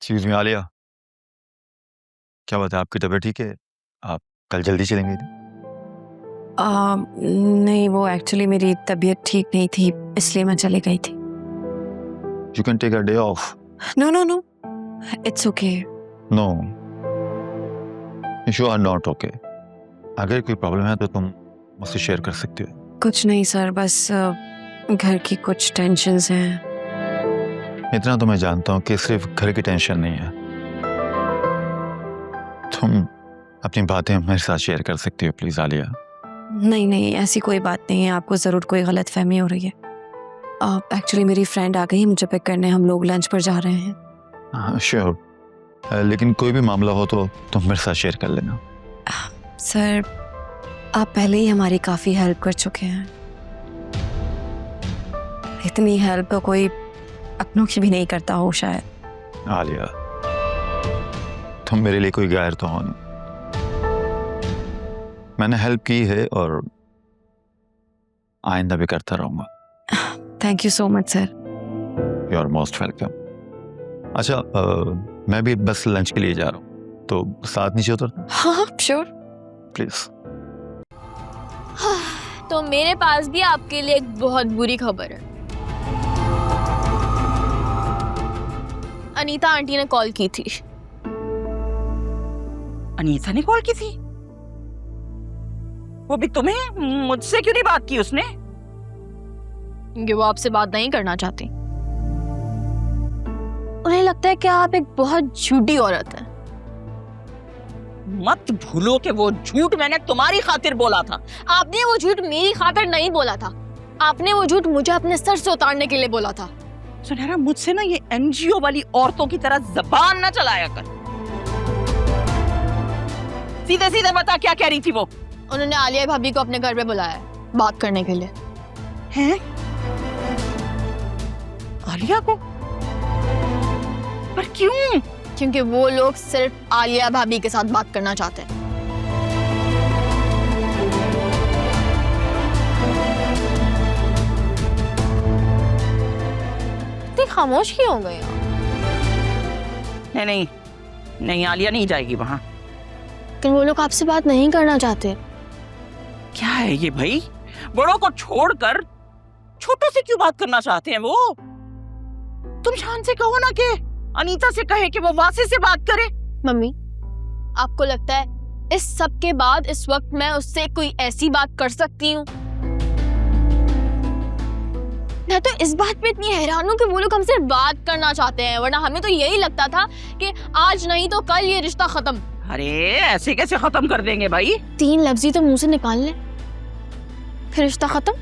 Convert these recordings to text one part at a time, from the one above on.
Excuse me Alia, क्या बात है, आपकी तबीयत ठीक है? आप कल जल्दी चलेंगे? नहीं, वो एक्चुअली मेरी तबीयत ठीक नहीं थी, इसलिए मैं चली गई थी। You can take a day off. No no no, it's okay. No, you are not okay. अगर कोई प्रॉब्लम है तो तुम मुझसे शेयर कर सकते हो। कुछ नहीं सर, बस घर की कुछ टेंशन्स हैं। इतना तो मैं जानता हूँ कि सिर्फ घर की टेंशन नहीं है। तुम अपनी बातें मेरे साथ शेयर कर सकती हो प्लीज आलिया। नहीं नहीं, ऐसी कोई बात नहीं है, आपको ज़रूर कोई गलत फहमी हो रही है। एक्चुअली मेरी फ्रेंड आ गई है मुझे पिक करने, हम लोग लंच पर जा रहे हैं। श्योर, लेकिन कोई भी मामला हो तो तुम मेरे साथ शेयर कर लेना। सर, आप पहले ही हमारी काफ़ी हेल्प कर चुके हैं। इतनी हेल्प तो कोई अपनों की भी नहीं करता हो शायद। आलिया, तुम मेरे लिए कोई गैर तो हो नहीं। मैंने हेल्प की है और आइंदा भी करता रहूंगा। Thank you so much sir. You are most welcome. अच्छा, मैं भी बस लंच के लिए जा रहा हूँ, तो साथ नीचे उतर। हाँ श्योर, प्लीज। तो मेरे पास भी आपके लिए एक बहुत बुरी खबर है। अनीता आंटी ने कॉल की थी। अनीता ने कॉल की थी? वो भी तुम्हें? मुझसे क्यों नहीं बात की उसने? क्योंकि वो आपसे बात नहीं करना चाहती। उन्हें लगता है कि आप एक बहुत झूठी औरत हैं। मत भूलो कि वो झूठ मैंने तुम्हारी खातिर बोला था। आपने वो झूठ मेरी खातिर नहीं बोला था, आपने वो झूठ मुझे अपने सर से उतारने के लिए बोला था। सुनहरा, मुझसे ना ये एनजीओ वाली औरतों की तरह जबान ना चलाया कर। सीधे सीधे बता, क्या कह रही थी वो? उन्होंने आलिया भाभी को अपने घर पे बुलाया है बात करने के लिए। हैं? आलिया को? पर क्यों? क्योंकि वो लोग सिर्फ आलिया भाभी के साथ बात करना चाहते हैं। इतनी खामोश क्यों हो गए? नहीं नहीं नहीं, आलिया नहीं जाएगी वहां। लेकिन वो लोग आपसे बात नहीं करना चाहते। क्या है ये भाई? बड़ों को छोड़कर छोटों से क्यों बात करना चाहते हैं वो? तुम शान से कहो ना कि अनीता से कहे कि वो वासी से बात करे। मम्मी, आपको लगता है इस सब के बाद इस वक्त मैं उससे कोई ऐसी बात कर सकती हूँ? मैं तो इस बात पे इतनी हैरान हूँ कि वो लोग हमसे बात करना चाहते हैं, वरना हमें तो यही लगता था कि आज नहीं तो कल ये रिश्ता खत्म। अरे ऐसे कैसे खत्म कर देंगे भाई? 3 लफ्ज़ ही तो मुंह से निकाल ले, फिर रिश्ता खत्म।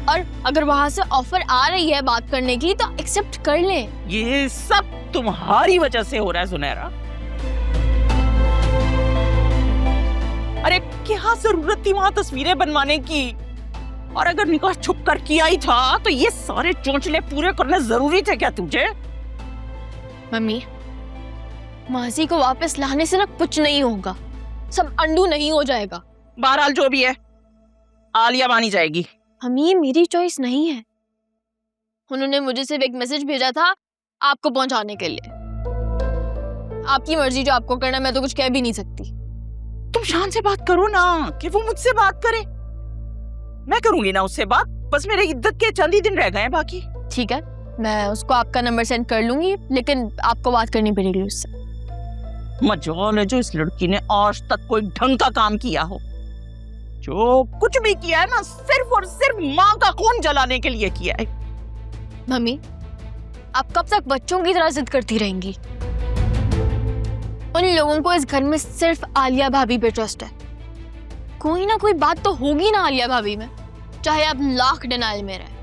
और अगर वहां से ऑफर आ रही है बात करने की तो एक्सेप्ट कर ले। ये सब तुम्हारी वजह से हो रहा है सुनहरा। अरे क्या जरूरत थी वहां तस्वीरें बनवाने की? और अगर निकाह छुप कर किया ही था तो ये सारे चोंचले पूरे करने जरूरी थे क्या तुझे? मम्मी, माजी को वापस लाने से ना कुछ नहीं होगा, सब अंडू नहीं हो जाएगा। बहरहाल जो भी है, आलिया मानी जाएगी। हम ये मेरी चॉइस नहीं है। उन्होंने मुझे सिर्फ एक मैसेज भेजा था आपको पहुंचाने के लिए। आपकी मर्जी, जो आपको करना, मैं तो कुछ कह भी नहीं सकती। तुम शान से बात करो ना, कि वो मुझसे बात करे। मैं करूंगी ना उससे बात, बस मेरे इद्दत के चंद ही दिन रह गए हैं बाकी। ठीक है, मैं उसको आपका नंबर सेंड कर लूंगी, लेकिन आपको बात करनी पड़ेगी उससे। मजाल है जो इस लड़की ने आज तक कोई ढंग का काम किया हो। जो कुछ भी किया है ना, सिर्फ और सिर्फ माँ का खून जलाने के लिए किया है। मम्मी, आप कब तक बच्चों की तरह जिद करती रहेंगी? उन लोगों को इस घर में सिर्फ आलिया भाभी पे ट्रस्ट है। कोई ना कोई बात तो होगी ना आलिया भाभी में, चाहे आप लाख डिनाइल में रहे।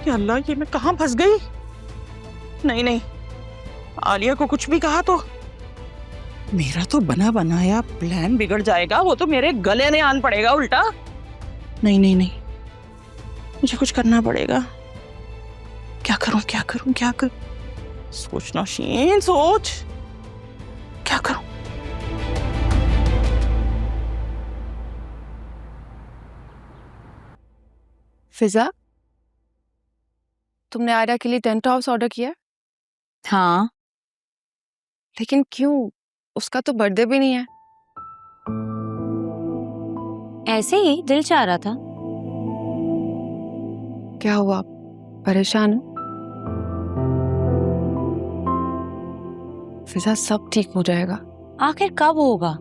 या अल्लाह, ये मैं कहाँ फंस गई? नहीं नहीं, आलिया को कुछ भी कहा तो मेरा तो बना बनाया प्लान बिगड़ जाएगा। वो तो मेरे गले में आन पड़ेगा उल्टा। नहीं नहीं नहीं, मुझे कुछ करना पड़ेगा। क्या करूं क्या करूं क्या करूं? सोचना शीन, सोच, क्या करूं? फिजा, तुमने आयरा के लिए टेंट हाउस ऑर्डर किया? हाँ, लेकिन क्यों? उसका तो बर्थडे भी नहीं है। ऐसे ही दिल चाह रहा था। क्या हुआ, परेशान हो? फिजा, सब ठीक हो जाएगा। आखिर कब होगा?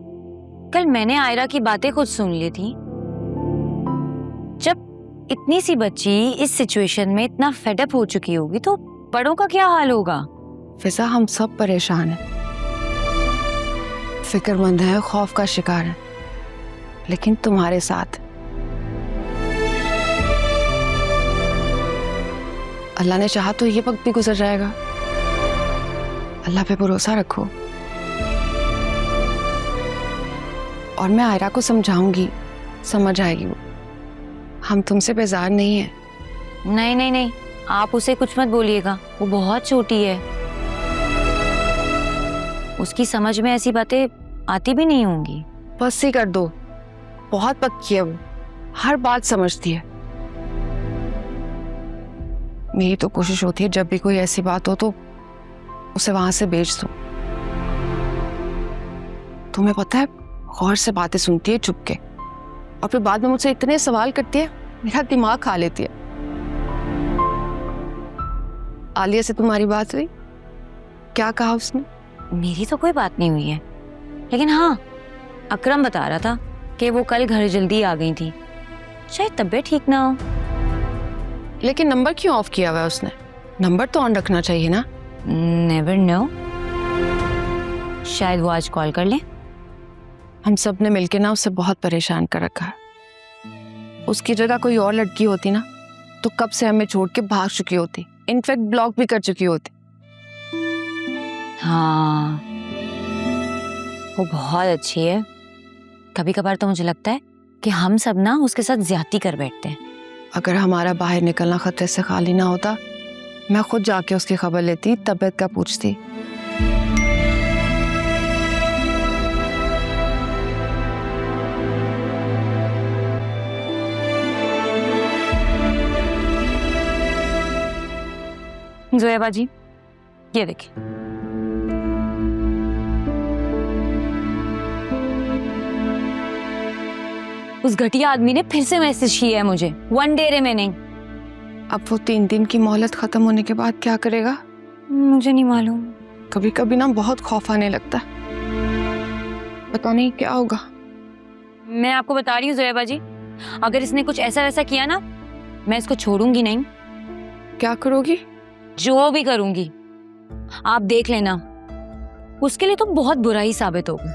कल मैंने आयरा की बातें खुद सुन ली थी। जब इतनी सी बच्ची इस सिचुएशन में इतना फेडअप हो चुकी होगी तो बड़ों का क्या हाल होगा? फिजा, हम सब परेशान हैं, फिक्रमंद हैं, खौफ का शिकार हैं, लेकिन तुम्हारे साथ। अल्लाह ने चाहा तो ये वक्त भी गुजर जाएगा। अल्लाह पे भरोसा रखो। और मैं आयरा को समझाऊंगी, समझ आएगी वो। हम तुमसे बेजार नहीं हैं। नहीं नहीं नहीं, आप उसे कुछ मत बोलिएगा, वो बहुत छोटी है। उसकी समझ में ऐसी बातें आती भी नहीं होंगी। बस ही कर दो, बहुत पक्की है वो, हर बात समझती है। मेरी तो कोशिश होती है जब भी कोई ऐसी बात हो तो उसे वहां से भेज दो। तुम्हें पता है, गौर से बातें सुनती है चुप के, और फिर बाद में मुझसे इतने सवाल करती है, मेरा दिमाग खा लेती है। आलिया से तुम्हारी बात हुई? क्या कहा उसने? मेरी तो कोई बात नहीं हुई है, लेकिन हाँ, अकरम बता रहा था कि वो कल घर जल्दी आ गई थी, शायद तबीयत ठीक ना हो। लेकिन नंबर क्यों ऑफ किया हुआ है उसने? नंबर तो ऑन रखना चाहिए ना। नेवर नो, शायद वो आज कॉल कर ले। हम सब ने मिलके ना उसे बहुत परेशान कर रखा है। उसकी जगह कोई और लड़की होती ना तो कब से हमें छोड़ के भाग चुकी होती, इनफैक्ट ब्लॉक भी कर चुकी होती। हाँ, वो बहुत अच्छी है। कभी कभार तो मुझे लगता है कि हम सब ना उसके साथ ज्यादती कर बैठते हैं। अगर हमारा बाहर निकलना खतरे से खाली ना होता, मैं खुद जाके उसकी खबर लेती, तबीयत का पूछती। जोया जी, ये देखिए। उस घटिया आदमी ने फिर से मैसेज किया है मुझे, 1 डे रिमेनिंग। अब वो 3 दिन की मोहलत खत्म होने के बाद क्या करेगा? मुझे नहीं मालूम। कभी कभी ना बहुत खौफ आने लगता है, पता नहीं क्या होगा। मैं आपको बता रही हूँ जोया जी, अगर इसने कुछ ऐसा वैसा किया ना, मैं इसको छोड़ूंगी नहीं। क्या करोगी? जो भी करूंगी आप देख लेना, उसके लिए तो बहुत बुरा ही साबित होगा।